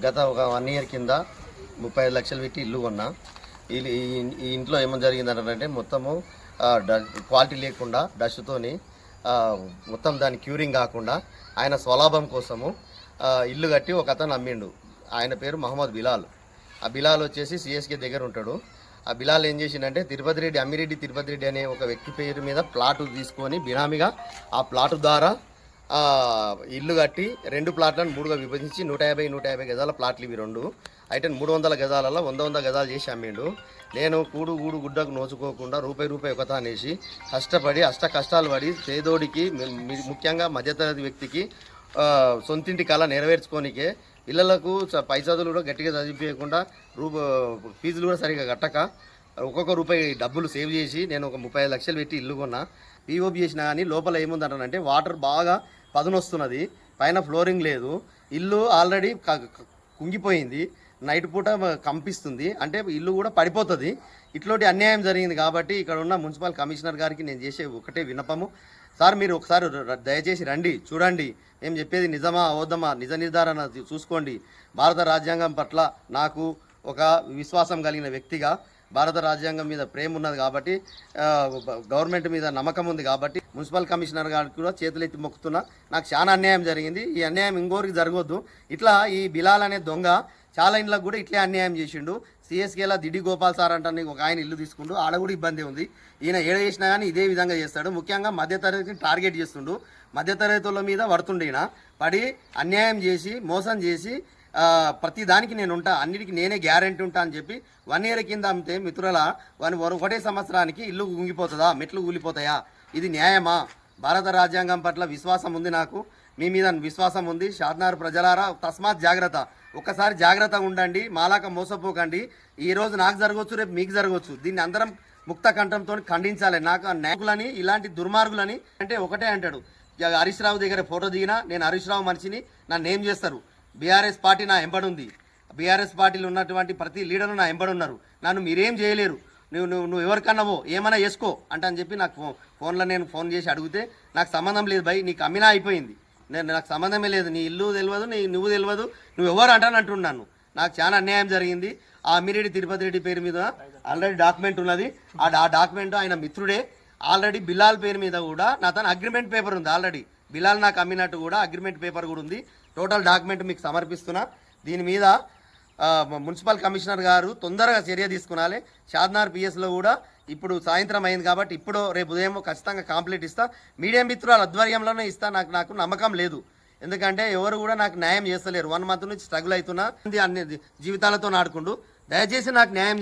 గత ఒక 1 ఇయర్ కింద 35 లక్షలు పెట్టి ఇల్లు కొన్నా. ఈ ఇంట్లో ఏమని జరిగిందంటే మొత్తము క్వాలిటీ లేకుండా డస్ట్తోని మొత్తం దాని క్యూరింగ్ కాకుండా ఆయన స్వలాభం కోసము ఇల్లు కట్టి ఒక అతను అమ్మిండు. ఆయన పేరు మహమ్మద్ బిలాల్. ఆ బిలాల్ వచ్చేసి సిఎస్కే దగ్గర ఉంటాడు. ఆ బిలాల్ ఏం చేసిండంటే అమ్మిరెడ్డి తిరుపతి రెడ్డి అనే ఒక వ్యక్తి పేరు మీద ప్లాటు తీసుకొని బినామీగా ఆ ప్లాటు ద్వారా ఇల్లు కట్టి 2 ప్లాట్లను 3గా విభజించి 150 గజాల ప్లాట్లు ఇవి 2. అయితే 300 గజాలలో 100 గజాలు చేసి అమ్మిండు. నేను కూడు గుడ్డకు నోచుకోకుండా రూపాయి ఒకతానేసి కష్టపడి కష్టాలు పడి పేదోడికి ముఖ్యంగా మధ్యతరగతి వ్యక్తికి సొంతింటి కళ నెరవేర్చుకోనికే పిల్లలకు పై చదువులు కూడా గట్టిగా చదివించకుండా ఫీజులు కూడా సరిగా కట్టక ఒక్కొక్క రూపాయి డబ్బులు సేవ్ చేసి నేను ఒక 35 లక్షలు పెట్టి ఇల్లు కొన్నా. పీఓపీ చేసినా కానీ లోపల ఏముందంటానంటే వాటర్ బాగా పదునొస్తున్నది, పైన ఫ్లోరింగ్ లేదు, ఇల్లు ఆల్రెడీ కుంగిపోయింది, నైట్ పూట కంపిస్తుంది, అంటే ఇల్లు కూడా పడిపోతుంది. ఇట్లాంటి అన్యాయం జరిగింది కాబట్టి ఇక్కడ ఉన్న మున్సిపల్ కమిషనర్ గారికి నేను చేసే ఒకటే విన్నపము, సార్ మీరు ఒకసారి దయచేసి రండి, చూడండి, మేము చెప్పేది నిజమా అవద్దమా నిజ నిర్ధారణ చూసుకోండి. భారత రాజ్యాంగం పట్ల నాకు ఒక విశ్వాసం కలిగిన వ్యక్తిగా భారత రాజ్యాంగం మీద ప్రేమ ఉన్నది కాబట్టి, గవర్నమెంట్ మీద నమ్మకం ఉంది కాబట్టి మున్సిపల్ కమిషనర్ గారికి కూడా చేతులెత్తి మొక్కుతున్నా. నాకు చాలా అన్యాయం జరిగింది, ఈ అన్యాయం ఇంకోరికి జరగవద్దు. ఇట్లా ఈ బిలాల్ అనే దొంగ చాలా ఇండ్లకు కూడా ఇట్లే అన్యాయం చేసిండు. సిఎస్కేలా దిడి గోపాల్ సార్ అంటే ఒక ఆయన ఇల్లు తీసుకుంటూ ఆడ కూడా ఇబ్బంది ఉంది. ఈయన ఏడ చేసినా కానీ ఇదే విధంగా చేస్తాడు. ముఖ్యంగా మధ్యతరగతిని టార్గెట్ చేస్తుండు. మధ్యతరగతుల మీద పడుతుండే ఈయన పడి అన్యాయం చేసి మోసం చేసి ప్రతి దానికి నేను ఉంటా, అన్నిటికీ నేనే గ్యారెంటీ ఉంటా అని చెప్పి 1 ఇయర్ కింద అమ్మితే మిత్రుల ఒకటే సంవత్సరానికి ఇల్లు కుంగిపోతుందా, మెట్లు కూలిపోతాయా? ఇది న్యాయమా? భారత రాజ్యాంగం పట్ల విశ్వాసం ఉంది, నాకు మీ మీద విశ్వాసం ఉంది. షాద్నగర్ ప్రజలారా తస్మాత్ జాగ్రత్త, ఒక్కసారి జాగ్రత్తగా ఉండండి, మాలాక మోసపోకండి. ఈరోజు నాకు జరగవచ్చు, రేపు మీకు జరగవచ్చు. దీన్ని అందరం ముక్త కంఠంతో ఖండించాలి. నాకు నాయకులని ఇలాంటి దుర్మార్గులని అంటే ఒకటే అంటాడు, హరీష్ రావు దగ్గర ఫోటో దిగినా నేను హరీష్ రావు మనిషిని నన్ను ఏం చేస్తారు, బీఆర్ఎస్ పార్టీ నా ఎంబడి ఉంది, బీఆర్ఎస్ పార్టీలో ఉన్నటువంటి ప్రతి లీడరు నా ఎంబడి ఉన్నారు, నన్ను మీరేం చేయలేరు, నువ్వు ఎవరికన్నావో ఏమైనా చేసుకో అని చెప్పి నాకు ఫోన్లో నేను ఫోన్ చేసి అడిగితే నాకు సంబంధం లేదు భయ్, నీకు అమ్మినా అయిపోయింది, నాకు సంబంధమే లేదు, నీ ఇల్లు తెలియదు, నువ్వు తెలియదు, నువ్వు ఎవరు అంటున్నాను. నాకు చాలా అన్యాయం జరిగింది. ఆ అమ్మిరెడ్డి తిరుపతి రెడ్డి పేరు మీద ఆల్రెడీ డాక్యుమెంట్ ఉన్నది. ఆ డాక్యుమెంట్ ఆయన మిత్రుడే. ఆల్రెడీ బిలాల్ పేరు మీద కూడా నా తన అగ్రిమెంట్ పేపర్ ఉంది. ఆల్రెడీ బిలాల్ నాకు అమ్మినట్టు కూడా అగ్రిమెంట్ పేపర్ కూడా ఉంది. టోటల్ డాక్యుమెంట్ మీకు సమర్పిస్తున్నా. దీని మీద మున్సిపల్ కమిషనర్ గారు తొందరగా చర్య తీసుకునాలి. షాద్నగర్ పిఎస్లో కూడా ఇప్పుడు సాయంత్రం అయింది కాబట్టి ఇప్పుడు రేపు ఉదయం ఖచ్చితంగా కంప్లీట్ ఇస్తా. మీడియా మిత్రుల ఆధ్వర్యంలోనే ఇస్తా. నాకు నమ్మకం లేదు, ఎందుకంటే ఎవరు కూడా నాకు న్యాయం చేస్తలేరు. 1 మంత్ నుంచి స్ట్రగుల్ అవుతున్నా, అన్ని జీవితాలతో ఆడుకుంటూ. దయచేసి నాకు న్యాయం